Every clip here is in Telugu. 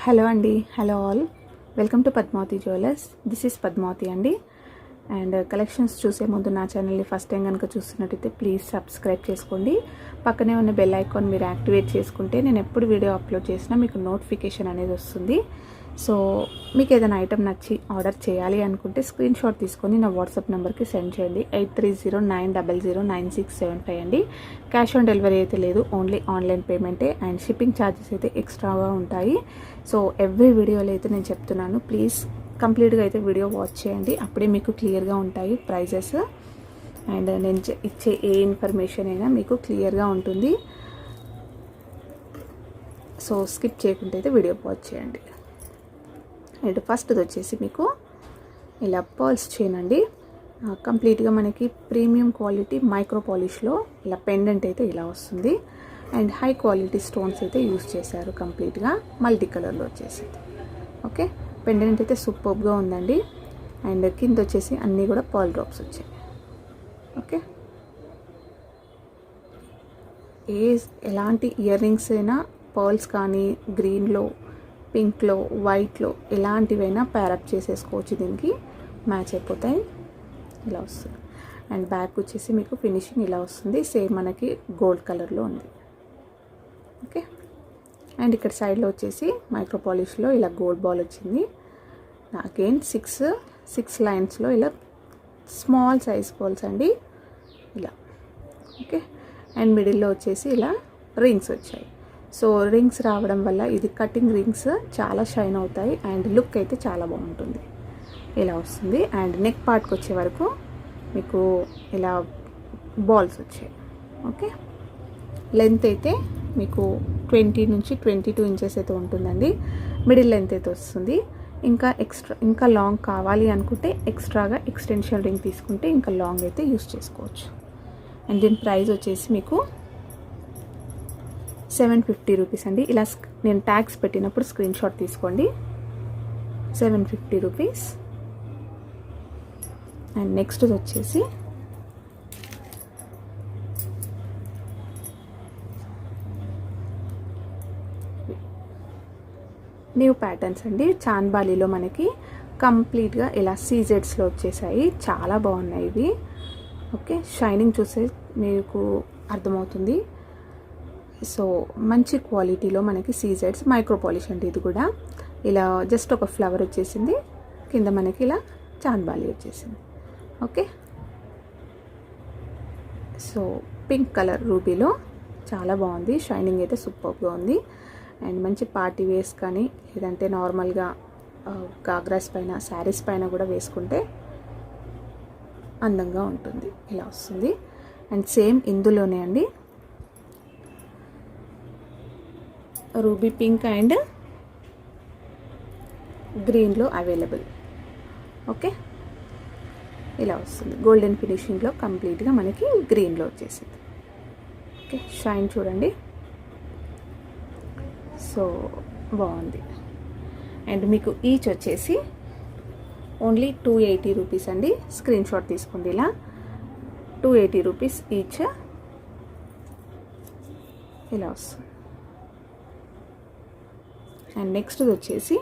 హలో అండి, hello all, welcome to Padmavati jewellers. This is Padmavati అండి. అండ్ కలెక్షన్స్ చూసే ముందు నా ఛానల్ని ఫస్ట్ టైం కనుక చూస్తున్నట్టయితే ప్లీజ్ సబ్స్క్రైబ్ చేసుకోండి. పక్కనే ఉన్న బెల్ ఐకాన్ మీరు యాక్టివేట్ చేసుకుంటే నేను ఎప్పుడు వీడియో అప్లోడ్ చేసినా మీకు నోటిఫికేషన్ అనేది వస్తుంది. సో మీకు ఏదైనా ఐటమ్ నచ్చి ఆర్డర్ చేయాలి అనుకుంటే స్క్రీన్ షాట్ తీసుకొని నా వాట్సాప్ నెంబర్కి సెండ్ చేయండి. 8309009675 అండి. క్యాష్ ఆన్ డెలివరీ అయితే లేదు, ఓన్లీ ఆన్లైన్ పేమెంటే. అండ్ షిప్పింగ్ ఛార్జెస్ అయితే ఎక్స్ట్రాగా ఉంటాయి. సో ఎవ్రీ వీడియోలో అయితే నేను చెప్తున్నాను, ప్లీజ్ కంప్లీట్గా అయితే వీడియో వాచ్ చేయండి, అప్పుడే మీకు క్లియర్గా ఉంటాయి ప్రైజెస్. అండ్ నేను ఇచ్చే ఏ ఇన్ఫర్మేషన్ అయినా మీకు క్లియర్గా ఉంటుంది. సో స్కిప్ చేయకుండా అయితే వీడియో వాచ్ చేయండి. అండ్ ఫస్ట్ది వచ్చేసి మీకు ఇలా పర్ల్స్ చైన్ అండి. కంప్లీట్గా మనకి ప్రీమియం క్వాలిటీ మైక్రో పాలిష్లో ఇలా పెండెంట్ అయితే ఇలా వస్తుంది. అండ్ హై క్వాలిటీ స్టోన్స్ అయితే యూస్ చేశారు, కంప్లీట్గా మల్టీ కలర్లో వచ్చేసింది. ఓకే, పెండెంట్ అయితే సూపర్గా ఉందండి. అండ్ కింద వచ్చేసి అన్నీ కూడా పర్ల్ డ్రాప్స్ వచ్చాయి. ఓకే, ఎలాంటి ఇయర్ రింగ్స్ అయినా పర్ల్స్ కానీ గ్రీన్లో, పింక్లో, వైట్లో ఎలాంటివైనా ప్యారప్ చేసేసుకోవచ్చు, దీనికి మ్యాచ్ అయిపోతాయి. ఇలా వస్తుంది. అండ్ బ్యాక్ వచ్చేసి మీకు ఫినిషింగ్ ఇలా వస్తుంది, సేమ్ మనకి గోల్డ్ కలర్లో ఉంది. ఓకే, అండ్ ఇక్కడ సైడ్లో వచ్చేసి మైక్రో పాలిష్లో ఇలా గోల్డ్ బాల్ వచ్చింది. అగైన్ సిక్స్ లైన్స్లో ఇలా స్మాల్ సైజ్ బాల్స్ అండి ఇలా. ఓకే, అండ్ మిడిల్లో వచ్చేసి ఇలా రింగ్స్ వచ్చాయి. సో రింగ్స్ రావడం వల్ల ఇది కటింగ్ రింగ్స్ చాలా షైన్ అవుతాయి అండ్ లుక్ అయితే చాలా బాగుంటుంది. ఇలా వస్తుంది. అండ్ నెక్ పార్ట్కి వచ్చే వరకు మీకు ఇలా బాల్స్ వచ్చాయి. ఓకే, లెంత్ అయితే మీకు 20 నుంచి 22 ఇంచెస్ అయితే ఉంటుందండి. మిడిల్ లెంత్ అయితే వస్తుంది. ఇంకా లాంగ్ కావాలి అనుకుంటే ఎక్స్ట్రాగా ఎక్స్టెన్షన్ రింగ్ తీసుకుంటే ఇంకా లాంగ్ అయితే యూస్ చేసుకోవచ్చు. అండ్ దీని ప్రైస్ వచ్చేసి మీకు 750 రూపీస్ అండి. ఇలా నేను ట్యాగ్స్ పెట్టినప్పుడు స్క్రీన్ షాట్ తీసుకోండి. 750 రూపీస్. అండ్ నెక్స్ట్ వచ్చేసి న్యూ ప్యాటర్న్స్ అండి. చాన్బాలీలో మనకి కంప్లీట్గా ఇలా సీజెడ్స్లో వచ్చేసాయి, చాలా బాగున్నాయి ఇవి. ఓకే, షైనింగ్ చూసే మీకు అర్థమవుతుంది. సో మంచి క్వాలిటీలో మనకి సీజెడ్స్ మైక్రో పాలిష్ అండి. ఇది కూడా ఇలా జస్ట్ ఒక ఫ్లవర్ వచ్చేసింది, కింద మనకి ఇలా చాన్బాలి వచ్చేసింది. ఓకే, సో పింక్ కలర్ రూబీలో చాలా బాగుంది, షైనింగ్ అయితే సూపర్గా ఉంది. అండ్ మంచి పార్టీ వేర్స్ కానీ లేదంటే నార్మల్గా గాగ్రాస్ పైన, శారీస్ పైన కూడా వేసుకుంటే అందంగా ఉంటుంది. ఇలా వస్తుంది. అండ్ సేమ్ ఇందులోనే అండి రూబీ పింక్ అండ్ గ్రీన్లో అవైలబుల్. ఓకే, ఇలా వస్తుంది. గోల్డెన్ ఫినిషింగ్లో కంప్లీట్గా మనకి గ్రీన్లో వచ్చేసింది. ఓకే, షైన్ చూడండి, సో బాగుంది. అండ్ మీకు ఈచ్ వచ్చేసి ఓన్లీ 280 రూపీస్ అండి. స్క్రీన్ షాట్ తీసుకోండి. ఇలా 280 రూపీస్ ఈచ్. ఇలా వస్తుంది. అండ్ నెక్స్ట్ వచ్చేసి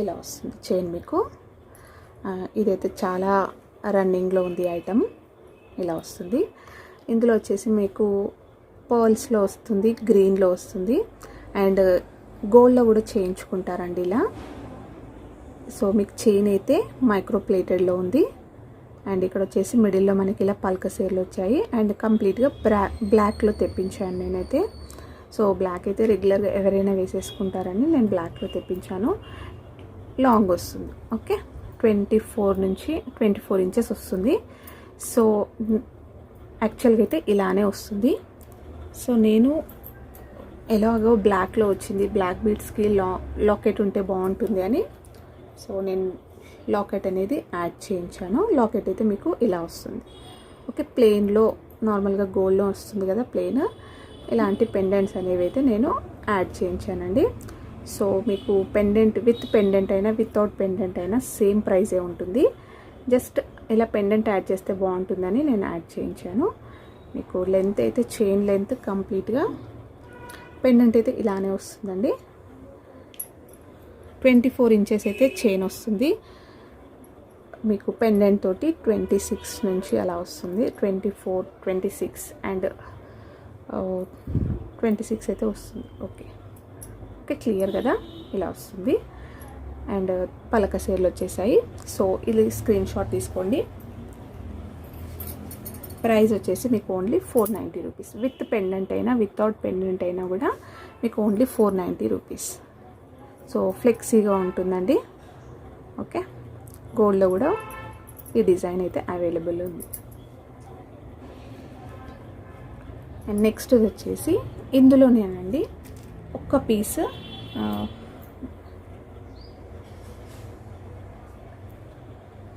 ఇలా వస్తుంది చైన్ మీకు. ఇదైతే చాలా రన్నింగ్లో ఉంది ఐటమ్. ఇలా వస్తుంది. ఇందులో వచ్చేసి మీకు పర్ల్స్లో వస్తుంది, గ్రీన్లో వస్తుంది, అండ్ గోల్డ్లో కూడా చేయించుకుంటారండి ఇలా. సో మీకు చైన్ అయితే మైక్రో ప్లేటెడ్లో ఉంది. అండ్ ఇక్కడ వచ్చేసి మిడిల్లో మనకి ఇలా పల్క సేర్లు వచ్చాయి. అండ్ కంప్లీట్గా బ్లాక్లో తెప్పించాను నేనైతే. సో బ్లాక్ అయితే రెగ్యులర్గా ఎవరైనా వేసేసుకుంటారని నేను బ్లాక్లో తెప్పించాను. లాంగ్ వస్తుంది. ఓకే, 24 ఇంచెస్ వస్తుంది. సో యాక్చువల్గా అయితే ఇలానే వస్తుంది. సో నేను ఎలాగో బ్లాక్లో వచ్చింది, బ్లాక్ బీడ్స్కి లాకెట్ ఉంటే బాగుంటుంది అని సో నేను లాకెట్ అనేది యాడ్ చేయించాను. లాకెట్ అయితే మీకు ఇలా వస్తుంది. ఓకే, ప్లెయిన్లో నార్మల్గా గోల్డ్లో వస్తుంది కదా ప్లెయిన్, ఇలాంటి పెండెంట్స్ అనేవి అయితే నేను యాడ్ చేయించానండి. సో మీకు పెండెంట్ విత్ పెండెంట్ అయినా వితౌట్ పెండెంట్ అయినా సేమ్ ప్రైజే ఉంటుంది. జస్ట్ ఇలా పెండెంట్ యాడ్ చేస్తే బాగుంటుందని నేను యాడ్ చేయించాను. మీకు లెంత్ అయితే చైన్ లెంత్ కంప్లీట్గా, పెండెంట్ అయితే ఇలానే వస్తుందండి. 24 ఇంచెస్ అయితే చైన్ వస్తుంది మీకు. పెండెంట్ తోటి 26 నుంచి అలా వస్తుంది. 24, 26 అండ్ 26 అయితే వస్తుంది. ఓకే ఓకే, క్లియర్ కదా, ఇలా వస్తుంది. అండ్ పలక సేర్లు వచ్చేసాయి. సో ఇది స్క్రీన్ షాట్ తీసుకోండి. ప్రైస్ వచ్చేసి మీకు ఓన్లీ 490 రూపీస్. విత్ పెండెంట్ అయినా వితౌట్ పెండెంట్ అయినా కూడా మీకు ఓన్లీ 490 రూపీస్. సో ఫ్లెక్సీగా ఉంటుందండి. ఓకే, గోల్డ్లో కూడా ఈ డిజైన్ అయితే అవైలబుల్ ఉంది. అండ్ నెక్స్ట్ వచ్చేసి ఇందులోనేనండి ఒక్క పీస్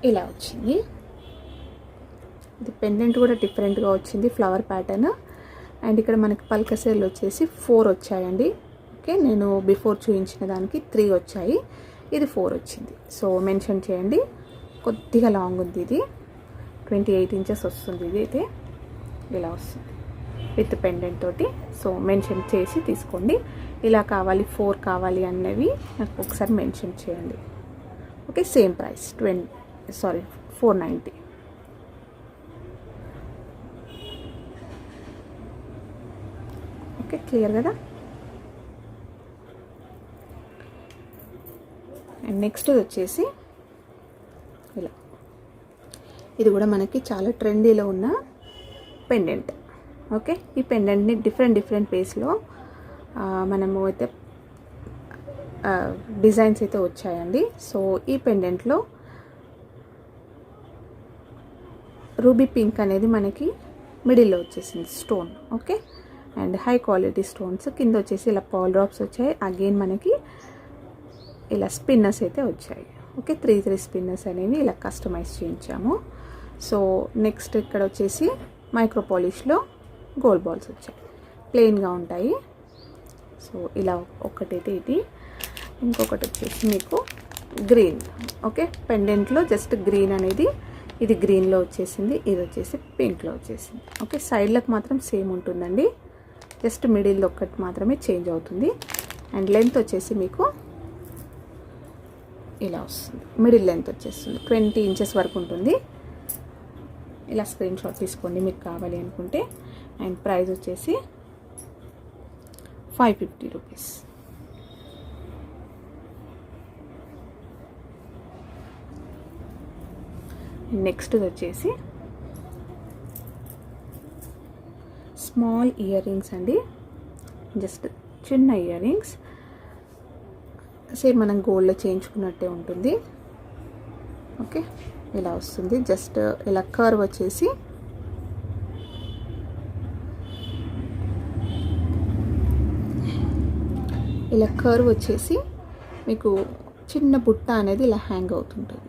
ఇలా వచ్చింది. ఇది పెండెంట్ కూడా డిఫరెంట్గా వచ్చింది, ఫ్లవర్ ప్యాటర్న్. అండ్ ఇక్కడ మనకి పల్కసేర్లు వచ్చేసి 4 వచ్చాయండి. ఓకే, నేను బిఫోర్ చూపించిన దానికి 3 వచ్చాయి, ఇది 4 వచ్చింది. సో మెన్షన్ చేయండి. కొద్దిగా లాంగ్ ఉంది, ఇది 28 ఇంచెస్ వస్తుంది. ఇది అయితే ఇలా వస్తుంది విత్ పెండెంట్ తోటి. సో మెన్షన్ చేసి తీసుకోండి. ఇలా కావాలి 4 కావాలి అన్నవి నాకు ఒకసారి మెన్షన్ చేయండి. Okay, same price 490. Okay, clear కదా. అండ్ నెక్స్ట్ వచ్చేసి ఇలా, ఇది కూడా మనకి చాలా ట్రెండీలో ఉన్న పెండెంట్. ఓకే, ఈ పెండెంట్ని డిఫరెంట్ వేస్లో మనము అయితే డిజైన్స్ అయితే వచ్చాయండి. సో ఈ పెండెంట్లో రూబీ పింక్ అనేది మనకి మిడిల్లో వచ్చేసింది stone. Okay, and high quality stones. కింద వచ్చేసి ఇలా పర్ల్ డ్రాప్స్ వచ్చాయి. అగైన్ మనకి ఇలా స్పిన్నర్స్ అయితే వచ్చాయి. ఓకే, 3 స్పిన్నర్స్ అనేవి ఇలా కస్టమైజ్ చేయించాము. సో నెక్స్ట్ ఇక్కడ వచ్చేసి మైక్రో పాలిష్లో గోల్డ్ బాల్స్ వచ్చాయి, ప్లెయిన్గా ఉంటాయి. సో ఇలా ఒకటైతే ఇది, ఇంకొకటి వచ్చేసి మీకు గ్రీన్. ఓకే, పెండెంట్లో జస్ట్ గ్రీన్ అనేది, ఇది గ్రీన్లో వచ్చేసింది, ఇది వచ్చేసి పింక్లో వచ్చేసింది. ఓకే, సైడ్లకు మాత్రం సేమ్ ఉంటుందండి, జస్ట్ మిడిల్లో ఒక్కటి మాత్రమే చేంజ్ అవుతుంది. అండ్ లెంత్ వచ్చేసి మీకు ఇలా వస్తుంది, మిడిల్ లెంత్ వచ్చేస్తుంది 20 ఇంచెస్ వరకు ఉంటుంది. ఇలా స్క్రీన్ షాట్ తీసుకోండి మీకు కావాలి అనుకుంటే. అండ్ ప్రైస్ వచ్చేసి 550 రూపీస్. నెక్స్ట్ వచ్చేసి స్మాల్ ఇయర్ రింగ్స్ అండి, జస్ట్ చిన్న ఇయర్ రింగ్స్. సేమ్ మనం గోల్డ్లో చేయించుకున్నట్టే ఉంటుంది. ఓకే, ఇలా వస్తుంది. జస్ట్ ఇలా కర్వ్ వచ్చేసి మీకు చిన్న బుట్ట అనేది ఇలా హ్యాంగ్ అవుతుంటుంది.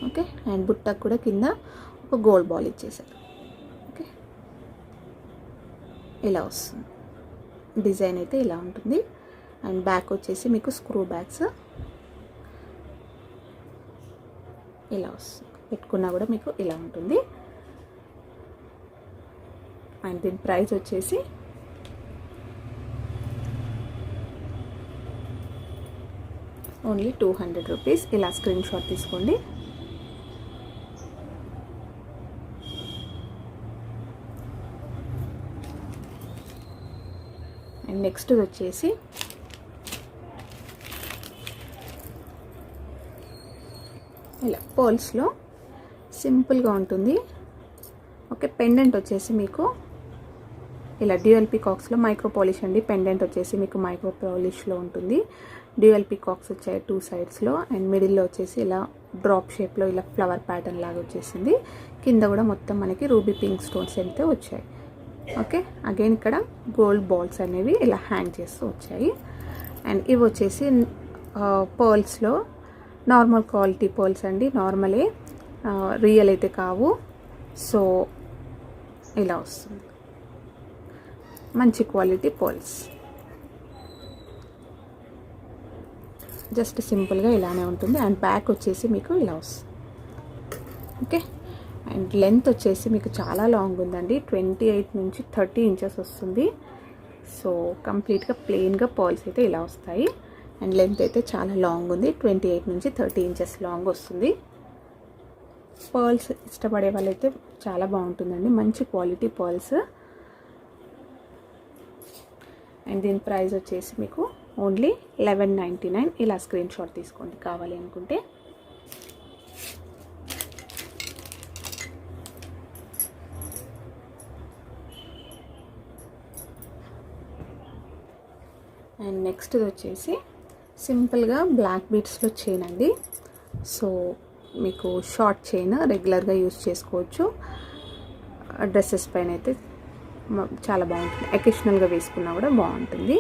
ఓకే, అండ్ బుట్టకు కూడా కింద ఒక గోల్డ్ బాల్ ఇచ్చేసారు. ఓకే, ఇలా వస్తుంది. డిజైన్ అయితే ఇలా ఉంటుంది. అండ్ బ్యాక్ వచ్చేసి మీకు స్క్రూ బ్యాగ్స్ ఇలా వస్తుంది, పెట్టుకున్నా కూడా మీకు ఇలా ఉంటుంది. అండ్ దీని ప్రైస్ వచ్చేసి ఓన్లీ 200 రూపీస్. ఇలా స్క్రీన్ షాట్ తీసుకోండి. అండ్ నెక్స్ట్ వచ్చేసి ఇలా పర్ల్స్లో సింపుల్గా ఉంటుంది. ఓకే, పెండెంట్ వచ్చేసి మీకు ఇలా డ్యూయల్ పీకాక్స్లో మైక్రో పాలిష్ అండి. పెండెంట్ వచ్చేసి మీకు మైక్రో పాలిష్లో ఉంటుంది. డ్యూయల్ పీకాక్స్ వచ్చాయి 2 సైడ్స్లో. అండ్ మిడిల్లో వచ్చేసి ఇలా డ్రాప్ షేప్లో ఇలా ఫ్లవర్ ప్యాటర్న్ లాగా వచ్చేసింది. కింద కూడా మొత్తం మనకి రూబీ పింక్ స్టోన్స్ అయితే వచ్చాయి. ఓకే, అగైన్ ఇక్కడ గోల్డ్ బాల్స్ అనేవి ఇలా హ్యాంగ్ చేస్తూ వచ్చాయి. అండ్ ఇవి వచ్చేసి పర్ల్స్లో నార్మల్ క్వాలిటీ పర్ల్స్ అండి, నార్మలే, రియల్ అయితే కావు. సో ఇలా వస్తుంది, మంచి క్వాలిటీ పర్ల్స్. జస్ట్ సింపుల్గా ఇలానే ఉంటుంది. అండ్ బ్యాక్ వచ్చేసి మీకు ఇలా వస్తుంది. ఓకే, అండ్ లెంత్ వచ్చేసి మీకు చాలా లాంగ్ ఉందండి, 28 నుంచి 30 ఇంచెస్ వస్తుంది. సో కంప్లీట్గా ప్లెయిన్గా పర్ల్స్ అయితే ఇలా వస్తాయి. అండ్ లెంత్ అయితే చాలా లాంగ్ ఉంది, 28 నుంచి 30 ఇంచెస్ లాంగ్ వస్తుంది. పర్ల్స్ ఇష్టపడే వాళ్ళైతే చాలా బాగుంటుందండి, మంచి క్వాలిటీ పర్ల్స్. అండ్ దీని ప్రైస్ వచ్చేసి మీకు ఓన్లీ 1199. ఇలా స్క్రీన్ షాట్ తీసుకోండి కావాలి అనుకుంటే. అండ్ నెక్స్ట్ వచ్చేసి సింపుల్గా బ్లాక్ బీడ్స్లో చైన్ అండి. సో మీకు షార్ట్ చైన్ రెగ్యులర్గా యూస్ చేసుకోవచ్చు, డ్రెస్సెస్ పైన అయితే చాలా బాగుంటుంది, అకేషనల్గా వేసుకున్నా కూడా బాగుంటుంది.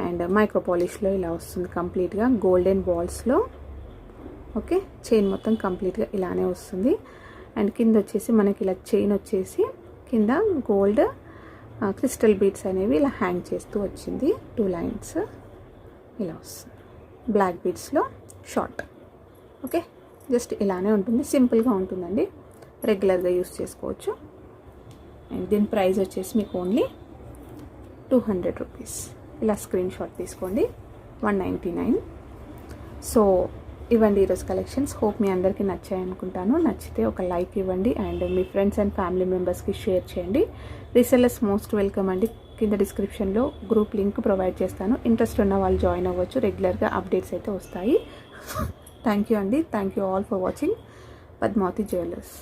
అండ్ మైక్రో పాలిష్లో ఇలా వస్తుంది కంప్లీట్గా గోల్డెన్ బాల్స్లో. ఓకే, చైన్ మొత్తం కంప్లీట్గా ఇలానే వస్తుంది. అండ్ కింద వచ్చేసి మనకి ఇలా చైన్ వచ్చేసి కింద గోల్డ్ క్రిస్టల్ బీడ్స్ అనేవి ఇలా హ్యాంగ్ చేస్తూ వచ్చింది, 2 లైన్స్ ఇలా వస్తుంది. బ్లాక్ బీడ్స్లో షార్ట్. ఓకే, జస్ట్ ఇలానే ఉంటుంది, సింపుల్గా ఉంటుందండి, రెగ్యులర్గా యూస్ చేసుకోవచ్చు. అండ్ దీని ప్రైస్ వచ్చేసి మీకు ఓన్లీ 200 రూపీస్. ఇలా స్క్రీన్ షాట్ తీసుకోండి, 199. సో ఇవ్వండి ఈరోజు కలెక్షన్స్. హోప్ మీ అందరికీ నచ్చాయి అనుకుంటాను. నచ్చితే ఒక లైక్ ఇవ్వండి అండ్ మీ ఫ్రెండ్స్ అండ్ ఫ్యామిలీ మెంబర్స్కి షేర్ చేయండి. రీసెల్లర్స్ మోస్ట్ వెల్కమ్ అండి. కింద డిస్క్రిప్షన్లో గ్రూప్ లింక్ ప్రొవైడ్ చేస్తాను, ఇంట్రెస్ట్ ఉన్న వాళ్ళు జాయిన్ అవ్వచ్చు, రెగ్యులర్గా అప్డేట్స్ అయితే వస్తాయి. థ్యాంక్ యూ అండి, thank you all for watching Padmavathi jewellers.